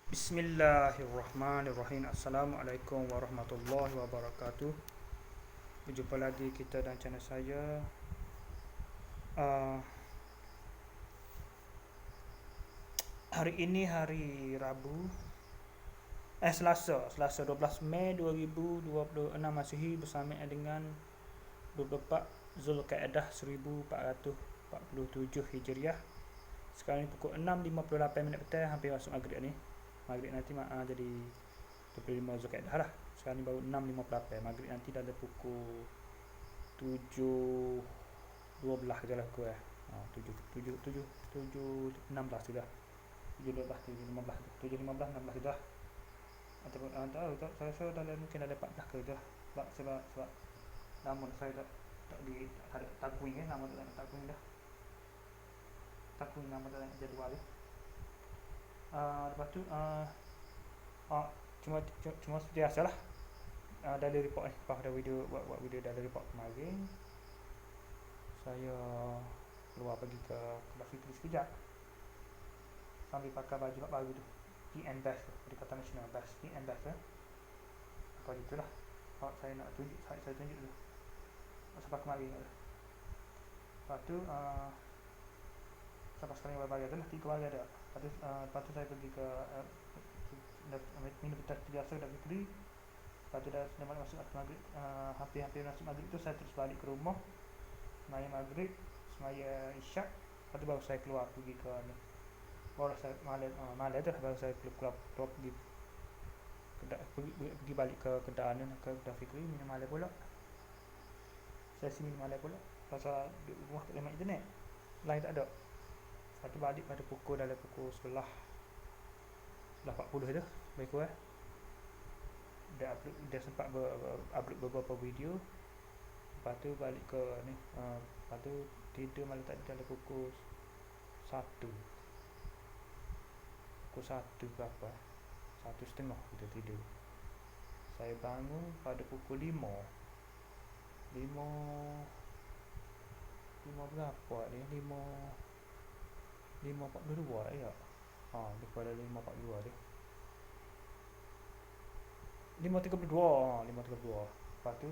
Bismillahirrahmanirrahim. Assalamualaikum warahmatullahi wabarakatuh. Berjumpa lagi kita dan channel saya. uh, Hari ini hari Rabu, Selasa 12 Mei 2026 Masihi, bersama dengan 24 Zulkaidah 1447 Hijriah. Sekarang ni pukul 6.58 petang, hampir masuk maghrib ni. Maghrib nanti jadi 25 Zulkaidah lah. Sekarang ni baru 6.58. Maghrib nanti dah ada pukul 7.12 je lah aku 7.16 je dah. 7.15 16 je dah. Ataupun saya rasa mungkin ada 14 ke je lah. Sebab nama saya tak di ada takwing nama tak ada takwing dah. Takwing nama tak ada jadual dia. Lepas tu cuma seperti biasalah, daily report pada buat video daily report kemarin. Saya keluar pergi ke Kedah Fitri sekejap sambil pakai baju baru tu, PN Best tu, Perikatan Nasional Best, PN Best kau gitulah. Saya nak tunjuk, saya tunjuk dulu sampai kemarin lah. Lepas tu sampai sekarang berapa hari tu lah, 3 hari ada. Lepas tu saya pergi ke minum teh biasa dah Fitri. Lepas tu dah masuk maghrib, hampir masuk maghrib tu saya terus balik ke rumah, semaya maghrib, semaya isyak. Lepas tu baru saya keluar pergi ke ni, baru saya malam tu baru saya keluar pergi balik ke Kedah ni, ke Kedah Fitri, minum malam pula. Sesi minum malam pula pasal di rumah tak ada mak internet, lain tak ada. Lepas tu balik pada dalam pukul 11 40 je baik kurang. Dah sempat upload beberapa video. Lepas tu balik ke ni, lepas tu tidur malam tadi dalam pukul 1 berapa 1:30 kita tidur. Saya bangun pada pukul 5 berapa ni, 5.42 ya. Daripada 5.42 dia 5.32. Lepas tu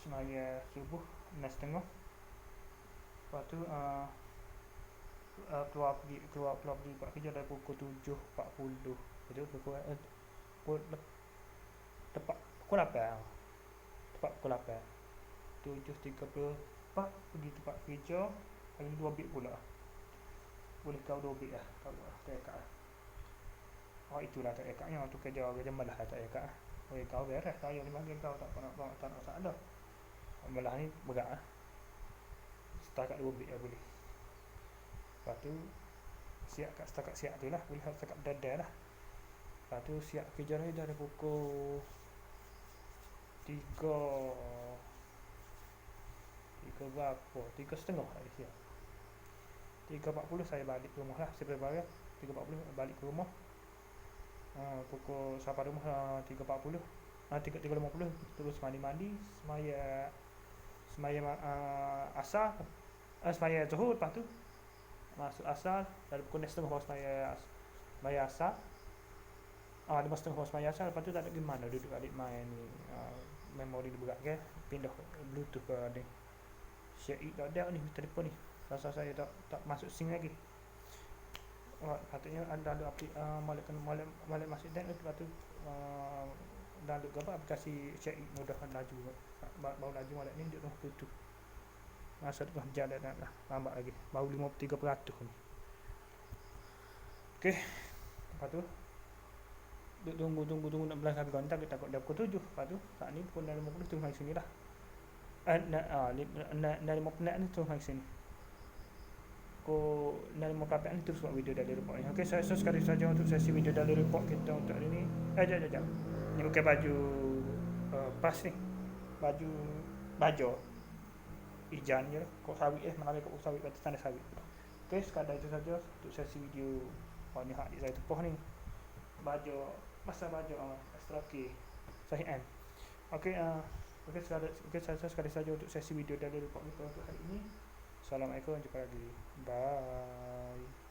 semaya subuh 6.30. Lepas tu keluar pergi buat kerja dari pukul 7.40. Itu pukul tepat pukul 8. 7.34 pergi tempat kerja. Hari ni 2 bit pula. Boleh kau 2 bit lah. Kau tak ikat lah. Itulah tak ikatnya. Tu kerja malah tak ikat lah. Kau beres. Saya ni panggil kau tak nak masalah. Malah ni berat lah. Setakat 2 bit lah boleh. Lepas tu setakat siap tu lah. Boleh setakat dada lah. Lepas tu siap kerja ni dah ada pukul 3 berapa? 3.30 dah siap. 3.40 saya balik ke rumah lah. Saya berbayar 3.40 balik ke rumah. Pukul sampai rumah 3.40 3.50 terus mandi semaya asar, semaya zuhur. Lepas tu masuk asar dari pukul 6.30 baru semaya asar. 5.30 baru semaya asar. Lepas tu tak ada gimana, duduk adik main ni, memori dia berat ke, pindah bluetooth ke ni, Syed tak ada ni telefon ni. Rasa saya tak masuk sync lagi. Patutnya ada molek masuk dan lepas tu download gambar aplikasi Syed mudah laju. Baru laju molek ni duduk rumah Bluetooth. Masa tengah berjalan dah lambat lagi. Baru 53% ni. Okey. Lepas tu tunggu nak belas habis kontak, kita takut dah pukul 7. Lepas tu saat ni pukul 6.50 tengah mari sini dah. 6.50 ni tengah mari sini. Pukul 6.58 ni terus buat video daily report ni. Okey, saya sekali saja untuk sesi video daily report kita untuk hari ni. Jap. Ni bukan baju pas ni. Baju ijan je. Kok sawit mana kok sawit kata tanda sawit. Okey, sekadar itu saja untuk sesi video ni hak saya tepuh ni. Baju extra key Sahih. Okey, saya sekali saja untuk sesi video daily report kita untuk hari ini. Assalamualaikum, jumpa lagi. Bye.